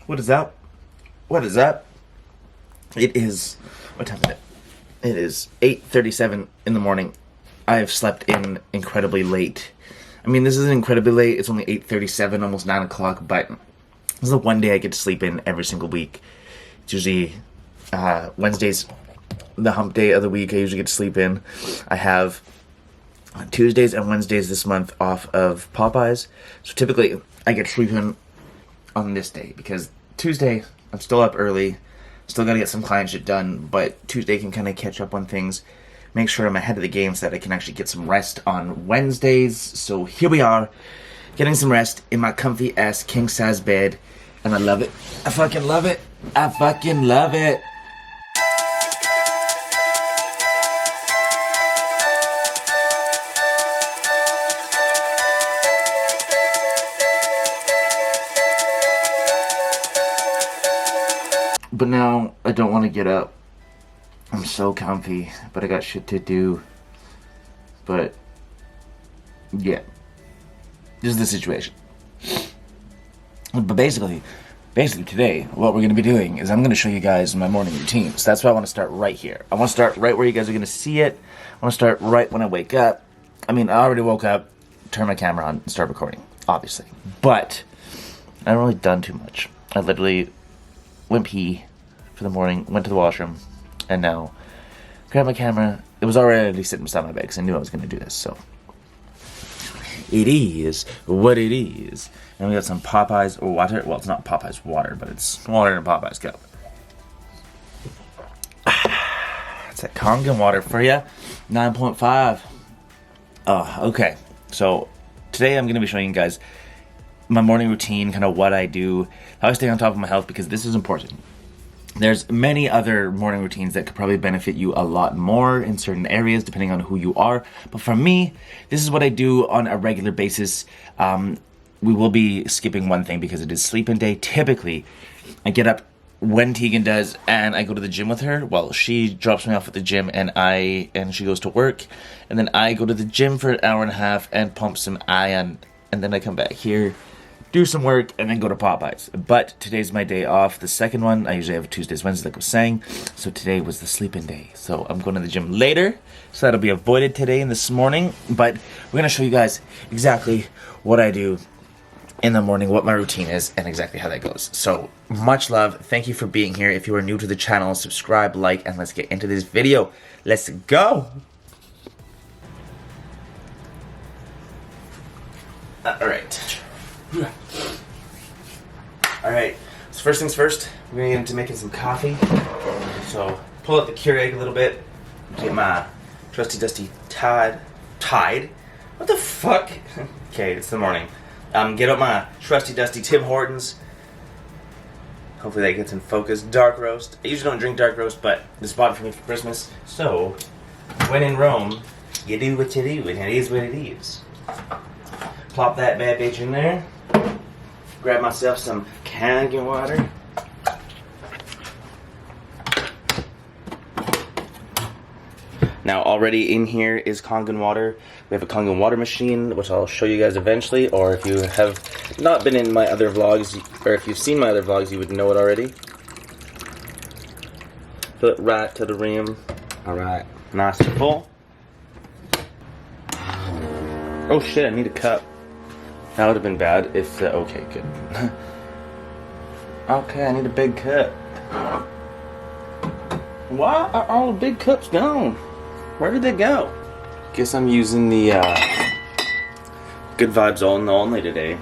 What is up? What is up? It is... What time is it? It is 8:37 in the morning. I have slept in incredibly late. I mean, this isn't incredibly late. It's only 8:37, almost 9 o'clock, but this is the one day I get to sleep in every single week. It's usually Wednesdays, the hump day of the week. I usually get to sleep in. I have Tuesdays and Wednesdays this month off of Popeyes. So typically, I get to sleep in on this day because Tuesday, I'm still up early. Still got to get some client shit done, but Tuesday can kind of catch up on things. Make sure I'm ahead of the game so that I can actually get some rest on Wednesdays. So here we are, getting some rest in my comfy ass king size bed, and I love it. I fucking love it. I fucking love it. But now I don't want to get up. I'm so comfy, but I got shit to do. But yeah, this is the situation. But basically today, what we're going to be doing is I'm going to show you guys my morning routine. So that's why I want to start right here. I want to start right where you guys are going to see it. I want to start right when I wake up. I mean, I already woke up, turned my camera on, and started recording, obviously. But I haven't really done too much. I literally went pee for the morning, went to the washroom, and now grabbed my camera. It was already sitting beside my bed because I knew I was going to do this, so it is what it is. And we got some Popeyes water. Well, it's not Popeyes water, but it's water in a Popeyes cup. It's that Kangen water for you. 9.5. Oh, okay. So today I'm going to be showing you guys my morning routine, kind of what I do, how I stay on top of my health, because this is important. There's many other morning routines that could probably benefit you a lot more in certain areas, depending on who you are. But for me, this is what I do on a regular basis. We will be skipping one thing because it is sleep-in day. Typically, I get up when Tegan does, and I go to the gym with her. Well, she drops me off at the gym, and she goes to work. And then I go to the gym for an hour and a half and pump some iron. And then I come back here, do some work, and then go to Popeyes. But today's my day off, the second one. I usually have Tuesdays, Wednesdays, like I was saying. So today was the sleep-in day. So I'm going to the gym later, so that'll be avoided today and this morning. But we're going to show you guys exactly what I do in the morning, what my routine is, and exactly how that goes. So much love. Thank you for being here. If you are new to the channel, subscribe, like, and let's get into this video. Let's go. Alright, so first things first, we're going to get into making some coffee. So, pull out the Keurig a little bit, get my trusty dusty Tide? What the fuck? Okay, it's the morning. Get out my trusty dusty Tim Hortons. Hopefully that gets in focus. Dark roast. I usually don't drink dark roast, but this bought it for me for Christmas. So, when in Rome, you do what you do, and it is what it is. Plop that bad bitch in there. Grab myself some Kangen water. Now already in here is Kangen water. We have a Kangen water machine, which I'll show you guys eventually, or if you have not been in my other vlogs, or if you've seen my other vlogs, you would know it already. Fill it right to the rim. Alright, nice and full. Oh shit, I need a cup. That would have been bad if, okay, good. Okay, I need a big cup. Why are all the big cups gone? Where did they go? Guess I'm using the Good Vibes Only today.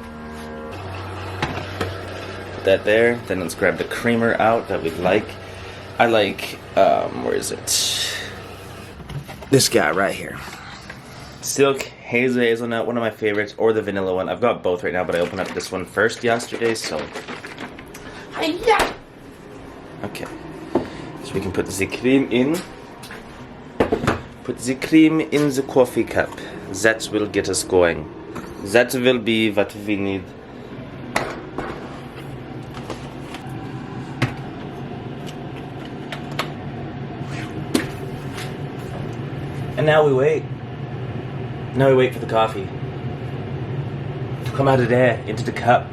Put that there. Then let's grab the creamer out that we like. I like, where is it? This guy right here. Silk Hazelnut, one of my favorites, or the vanilla one. I've got both right now, but I opened up this one first yesterday, so. Hi-ya! Okay. So we can put the cream in. Put the cream in the coffee cup. That will get us going. That will be what we need. And now we wait. Now we wait for the coffee to come out of there into the cup.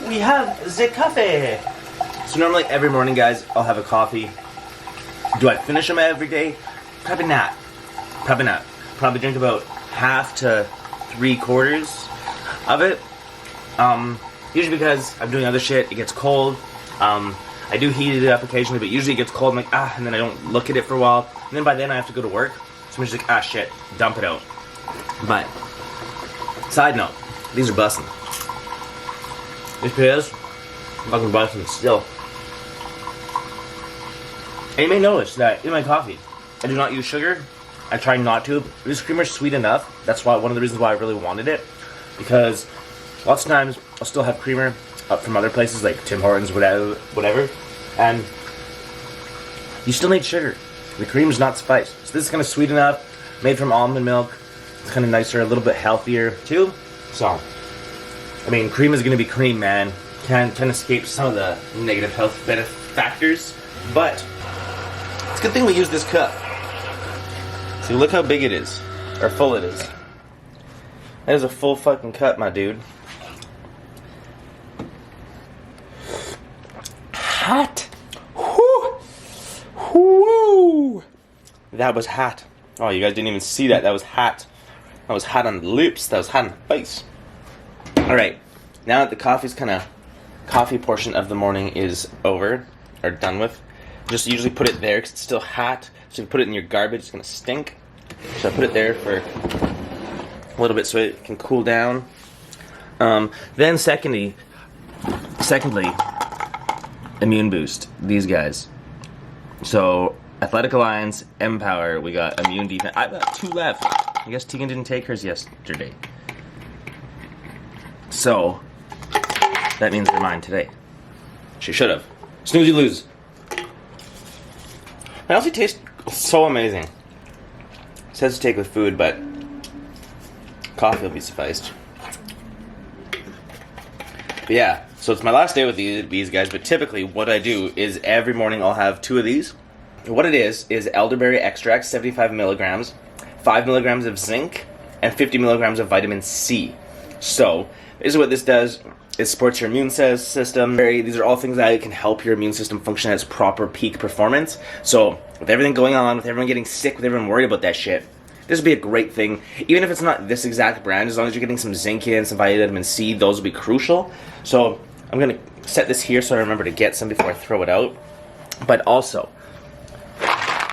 we have the coffee. So normally every morning, guys, I'll have a coffee. Do I finish them every day? Probably not. Probably drink about half to 3/4 of it. Usually because I'm doing other shit, it gets cold. I do heat it up occasionally, but usually it gets cold. I'm like, and then I don't look at it for a while. And then by then I have to go to work. So I'm just like, shit, dump it out. But, side note, these are bussin'. These pears, fucking bussin' still. And you may notice that in my coffee, I do not use sugar. I try not to. This creamer is sweet enough. That's why one of the reasons why I really wanted it. Because lots of times I'll still have creamer up from other places like Tim Hortons, whatever. And you still need sugar. The cream's not spiced. So this is kind of sweet enough. Made from almond milk. It's kind of nicer, a little bit healthier too. So, I mean, cream is going to be cream, man. Can't escape some of the negative health benefit factors. But it's a good thing we use this cup. See, look how big it is. Or full it is. That is a full fucking cup, my dude. Hot. Whoo. Whoo. That was hot. Oh, you guys didn't even see that. That was hot. That was hot on the lips. That was hot on the face. Alright. Now that the coffee portion of the morning is over, or done with, just usually put it there because it's still hot. So if you put it in your garbage, it's going to stink. So I put it there for a little bit so it can cool down. Then secondly, immune boost. These guys. So Athletic Alliance, Empower. We got immune defense. I've got 2 left. I guess Tegan didn't take hers yesterday. So that means they're mine today. She should have. Snooze, you lose. It also tastes so amazing. It says to take with food, but coffee will be sufficed. But yeah, so it's my last day with these guys, but typically what I do is every morning I'll have 2 of these. What it is Elderberry Extract, 75 milligrams, 5 milligrams of zinc, and 50 milligrams of vitamin C. So, this is what this does. It supports your immune system. These are all things that can help your immune system function at its proper peak performance. So, with everything going on, with everyone getting sick, with everyone worried about that shit, this would be a great thing. Even if it's not this exact brand, as long as you're getting some zinc in, some vitamin C, those will be crucial. So, I'm going to set this here so I remember to get some before I throw it out. But also,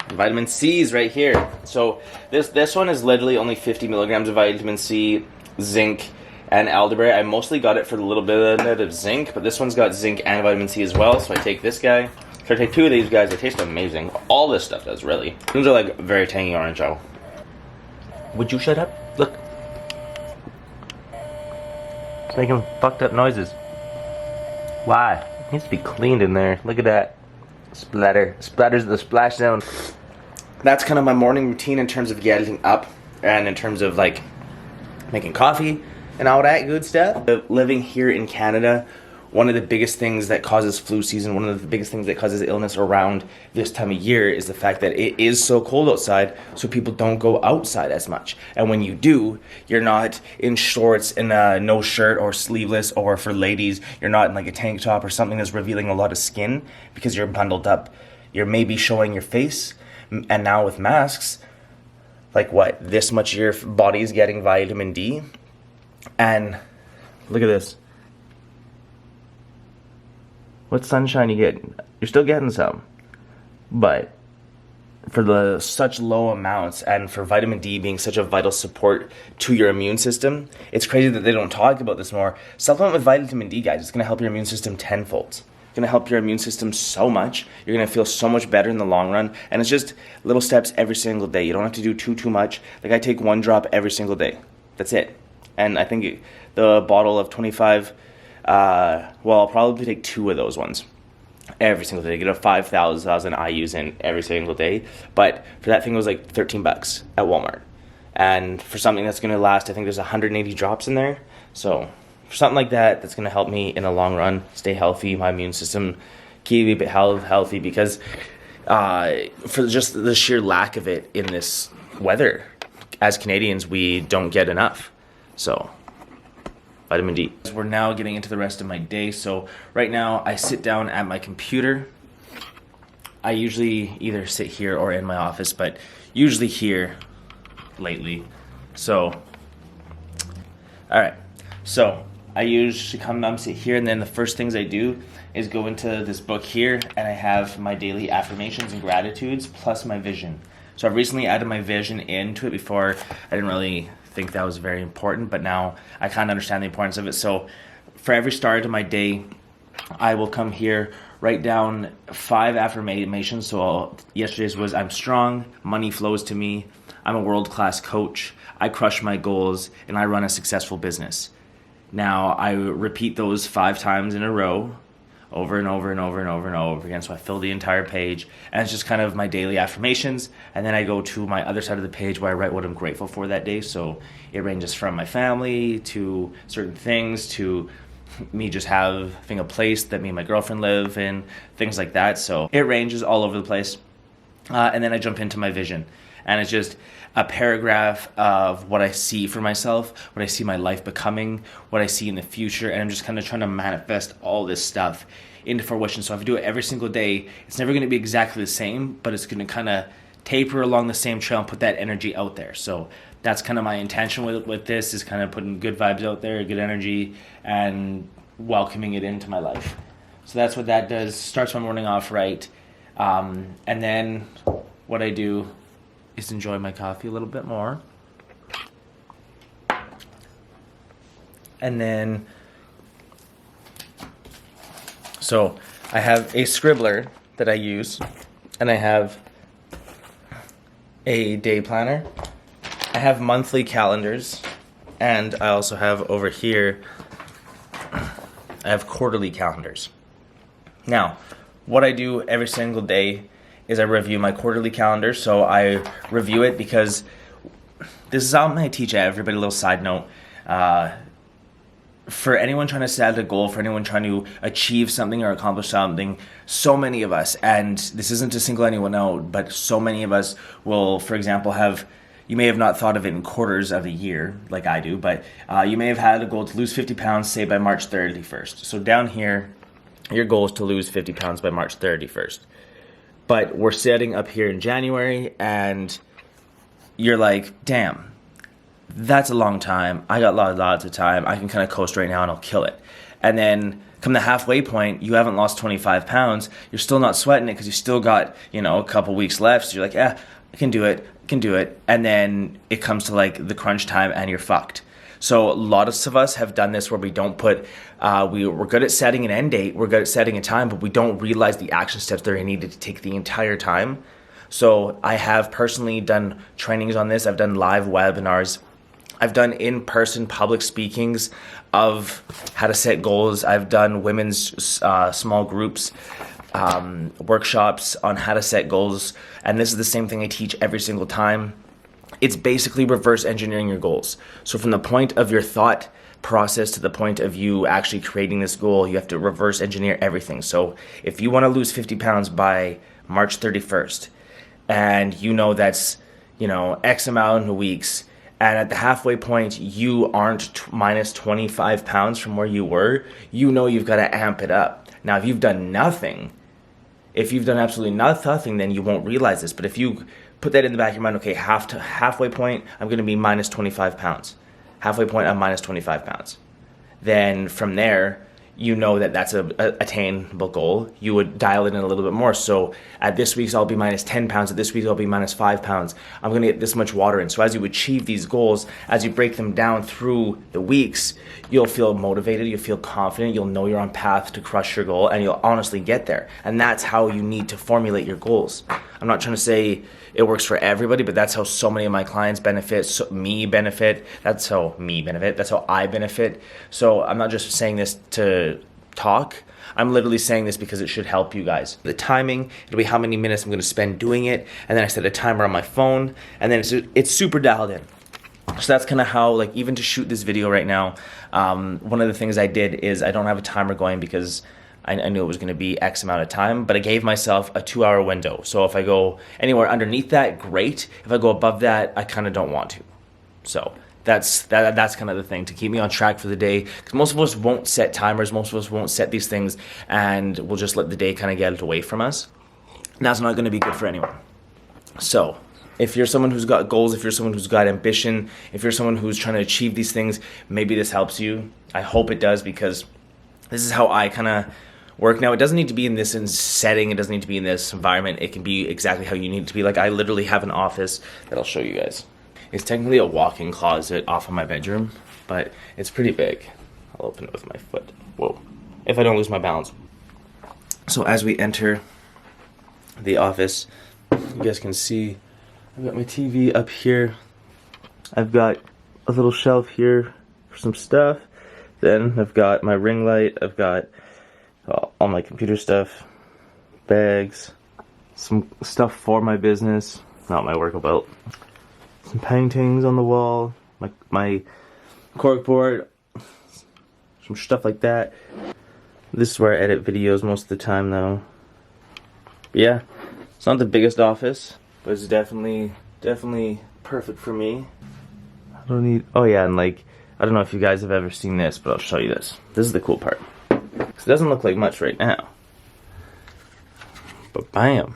vitamin C is right here. So, this one is literally only 50 milligrams of vitamin C, zinc, and elderberry. I mostly got it for the little bit of zinc, but this one's got zinc and vitamin C as well, so I take this guy. So I take 2 of these guys. They taste amazing. All this stuff does, really. These are like very tangy orange, though. Would you shut up? Look. It's making fucked up noises. Why? It needs to be cleaned in there. Look at that. Splatters the splash zone. That's kind of my morning routine in terms of getting up and in terms of like making coffee and all that good stuff. Living here in Canada, one of the biggest things that causes flu season, one of the biggest things that causes illness around this time of year is the fact that it is so cold outside, so people don't go outside as much. And when you do, you're not in shorts and no shirt or sleeveless, or for ladies, you're not in like a tank top or something that's revealing a lot of skin because you're bundled up. You're maybe showing your face, and now with masks, like what, this much of your body is getting vitamin D. And look at this. What sunshine you get? You're still getting some, but for such low amounts, and for vitamin D being such a vital support to your immune system, it's crazy that they don't talk about this more. Supplement with vitamin D, guys. It's going to help your immune system tenfold. It's going to help your immune system so much. You're going to feel so much better in the long run, and it's just little steps every single day. You don't have to do too much. Like, I take 1 drop every single day. That's it. And I think the bottle of 25, I'll probably take 2 of those ones every single day. Get a 5,000 IUs in every single day. But for that thing, it was like $13 at Walmart. And for something that's going to last, I think there's 180 drops in there. So for something like that, that's going to help me in the long run stay healthy, my immune system keep it healthy, because for just the sheer lack of it in this weather, as Canadians, we don't get enough. So vitamin D. We're now getting into the rest of my day. So right now I sit down at my computer. I usually either sit here or in my office, but usually here lately. So, all right. So I usually come down, sit here, and then the first things I do is go into this book here, and I have my daily affirmations and gratitudes plus my vision. So I've recently added my vision into it. Before I didn't really think that was very important, but now I kind of understand the importance of it. So for every start of my day, I will come here, write down 5 affirmations. So yesterday's was, I'm strong, money flows to me, I'm a world-class coach, I crush my goals, and I run a successful business. Now I repeat those 5 times in a row, over and over and over and over and over again. So I fill the entire page, and it's just kind of my daily affirmations. And then I go to my other side of the page where I write what I'm grateful for that day. So it ranges from my family to certain things to me just having a place that me and my girlfriend live in, things like that. So it ranges all over the place. And then I jump into my vision, and it's just a paragraph of what I see for myself, what I see my life becoming, what I see in the future, and I'm just kind of trying to manifest all this stuff into fruition. So if I do it every single day, it's never going to be exactly the same, but it's going to kind of taper along the same trail and put that energy out there. So that's kind of my intention with this, is kind of putting good vibes out there, good energy, and welcoming it into my life. So that's what that does. Starts my morning off right. And then what I do is enjoy my coffee a little bit more. And then, so I have a scribbler that I use, and I have a day planner. I have monthly calendars, and I also have over here, I have quarterly calendars. Now, what I do every single day is I review my quarterly calendar. So I review it because this is something I teach everybody. A little side note. For anyone trying to set a goal, for anyone trying to achieve something or accomplish something, so many of us, and this isn't to single anyone out, but so many of us will, for example, you may have not thought of it in quarters of a year like I do, but you may have had a goal to lose 50 pounds, say by March 31st. So down here, your goal is to lose 50 pounds by March 31st. But we're sitting up here in January, and you're like, damn, that's a long time. I got lots of time. I can kind of coast right now and I'll kill it. And then come the halfway point, you haven't lost 25 pounds. You're still not sweating it because you still got, a couple weeks left. So you're like, I can do it. And then it comes to like the crunch time and you're fucked. So a lot of us have done this where we don't put, we're good at setting an end date, we're good at setting a time, but we don't realize the action steps that are needed to take the entire time. So I have personally done trainings on this. I've done live webinars. I've done in-person public speakings of how to set goals. I've done women's small groups, workshops on how to set goals. And this is the same thing I teach every single time. It's basically reverse engineering your goals. So from the point of your thought process to the point of you actually creating this goal, you have to reverse engineer everything. So if you want to lose 50 pounds by March 31st, and that's, X amount of weeks, and at the halfway point, you aren't minus 25 pounds from where you were, you've got to amp it up. Now, if you've done absolutely nothing, then you won't realize this. But if you put that in the back of your mind, okay, halfway point, I'm going to be minus 25 pounds. Halfway point, I'm minus 25 pounds. Then from there, that's a attainable goal. You would dial it in a little bit more. So at this week's, I'll be minus 10 pounds. At this week's, I'll be minus 5 pounds. I'm going to get this much water in. So as you achieve these goals, as you break them down through the weeks, you'll feel motivated. You'll feel confident. You'll know you're on path to crush your goal, and you'll honestly get there. And that's how you need to formulate your goals. I'm not trying to say it works for everybody, but that's how so many of my clients benefit, That's how I benefit. So I'm not just saying this to talk. I'm literally saying this because it should help you guys. The timing, it'll be how many minutes I'm going to spend doing it, and then I set a timer on my phone, and then it's super dialed in. So that's kind of how, even to shoot this video right now, one of the things I did is I don't have a timer going because I knew it was going to be X amount of time, but I gave myself a 2-hour window. So if I go anywhere underneath that, great. If I go above that, I kind of don't want to. So That's kind of the thing, to keep me on track for the day, because most of us won't set timers, most of us won't set these things, and we'll just let the day kind of get away from us. And that's not going to be good for anyone. So if you're someone who's got goals, if you're someone who's got ambition, if you're someone who's trying to achieve these things, maybe this helps you. I hope it does, because this is how I kind of work. Now, it doesn't need to be in this setting, it doesn't need to be in this environment. It can be exactly how you need it to be. Like, I literally have an office that I'll show you guys. It's technically a walk-in closet off of my bedroom, but it's pretty big. I'll open it with my foot. Whoa. If I don't lose my balance. So as we enter the office, you guys can see I've got my TV up here. I've got a little shelf here for some stuff. Then I've got my ring light. I've got all my computer stuff, bags, some stuff for my business, not my workout belt, some paintings on the wall, my cork board, some stuff like that. This is where I edit videos most of the time, though. Yeah, it's not the biggest office, but it's definitely perfect for me. I don't need, oh yeah, and like, I don't know if you guys have ever seen this, but I'll show you this. This is the cool part. It doesn't look like much right now, but bam.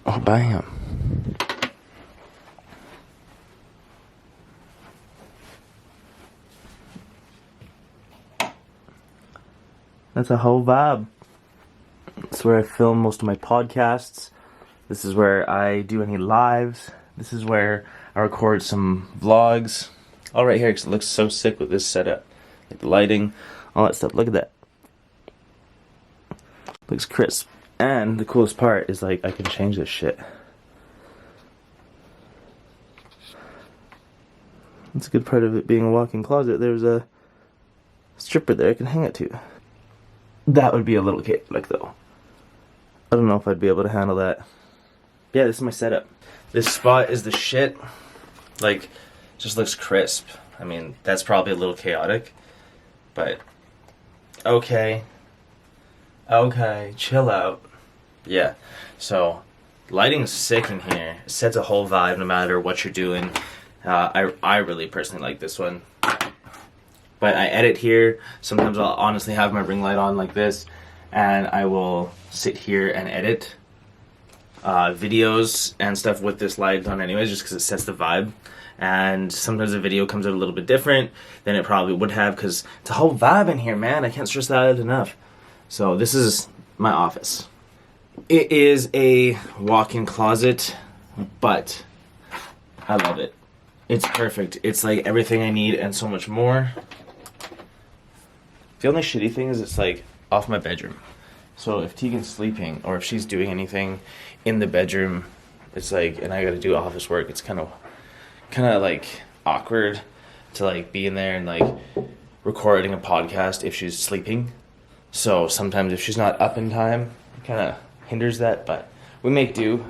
Oh, bam. That's a whole vibe. It's where I film most of my podcasts. This is where I do any lives. This is where I record some vlogs. All right here, because it looks so sick with this setup. Like the lighting, all that stuff. Look at that. Looks crisp. And the coolest part is, like, I can change this shit. That's a good part of it being a walk-in closet. There's a stripper there I can hang it to. That would be a little chaotic, though. I don't know if I'd be able to handle that. Yeah, this is my setup. This spot is the shit. Like, just looks crisp. I mean, that's probably a little chaotic, but okay, chill out. Yeah, so lighting's sick in here. It sets a whole vibe no matter what you're doing. I really personally like this one. But I edit here. Sometimes I'll honestly have my ring light on like this, and I will sit here and edit videos and stuff with this light on anyways, just because it sets the vibe. And sometimes the video comes out a little bit different than it probably would have, because it's a whole vibe in here, man. I can't stress that out enough. So this is my office. It is a walk-in closet, but I love it. It's perfect. It's like everything I need and so much more. The only shitty thing is it's like off my bedroom. So if Tegan's sleeping or if she's doing anything in the bedroom, it's like, and I gotta do office work, it's kind of like awkward to like be in there and like recording a podcast if she's sleeping. So sometimes if she's not up in time, it kind of hinders that, but we make do.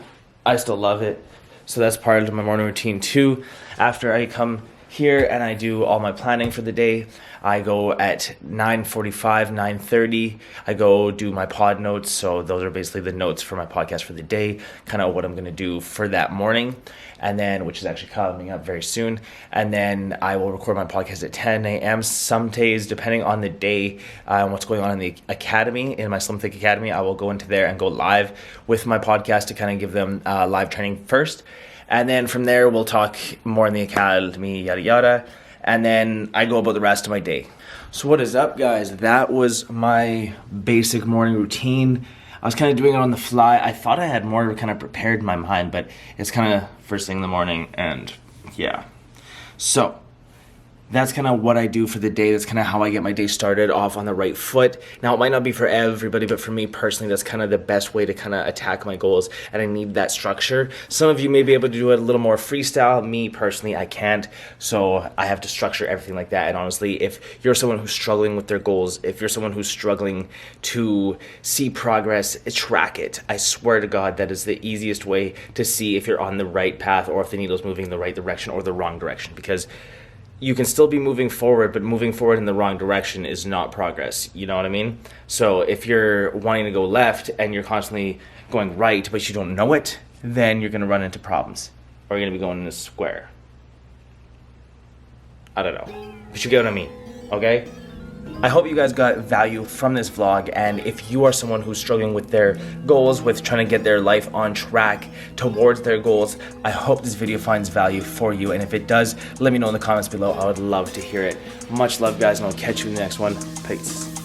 I still love it. So that's part of my morning routine too. After I come here and I do all my planning for the day, I go at 9:45, 9:30. I go do my pod notes. So those are basically the notes for my podcast for the day, kind of what I'm going to do for that morning. And then, which is actually coming up very soon. And then I will record my podcast at 10 a.m. Some days, depending on the day and what's going on in the academy, in my Slim Thick Academy, I will go into there and go live with my podcast to kind of give them live training first. And then from there, we'll talk more in the academy, yada, yada. And then I go about the rest of my day. So what is up, guys? That was my basic morning routine. I was kind of doing it on the fly. I thought I had more kind of prepared in my mind, but it's kind of first thing in the morning, and yeah. So that's kind of what I do for the day. That's kind of how I get my day started off on the right foot. Now, it might not be for everybody, but for me personally, that's kind of the best way to kind of attack my goals, and I need that structure. Some of you may be able to do it a little more freestyle. Me personally, I can't, so I have to structure everything like that. And honestly, if you're someone who's struggling with their goals, if you're someone who's struggling to see progress, track it. I swear to God, that is the easiest way to see if you're on the right path or if the needle's moving in the right direction or the wrong direction, because you can still be moving forward, but moving forward in the wrong direction is not progress. You know what I mean? So if you're wanting to go left and you're constantly going right, but you don't know it, then you're going to run into problems, or you're going to be going in a square. I don't know, but you get what I mean, okay? I hope you guys got value from this vlog, and if you are someone who's struggling with their goals, with trying to get their life on track towards their goals, I hope this video finds value for you, and if it does, let me know in the comments below. I would love to hear it. Much love, guys, and I'll catch you in the next one. Peace.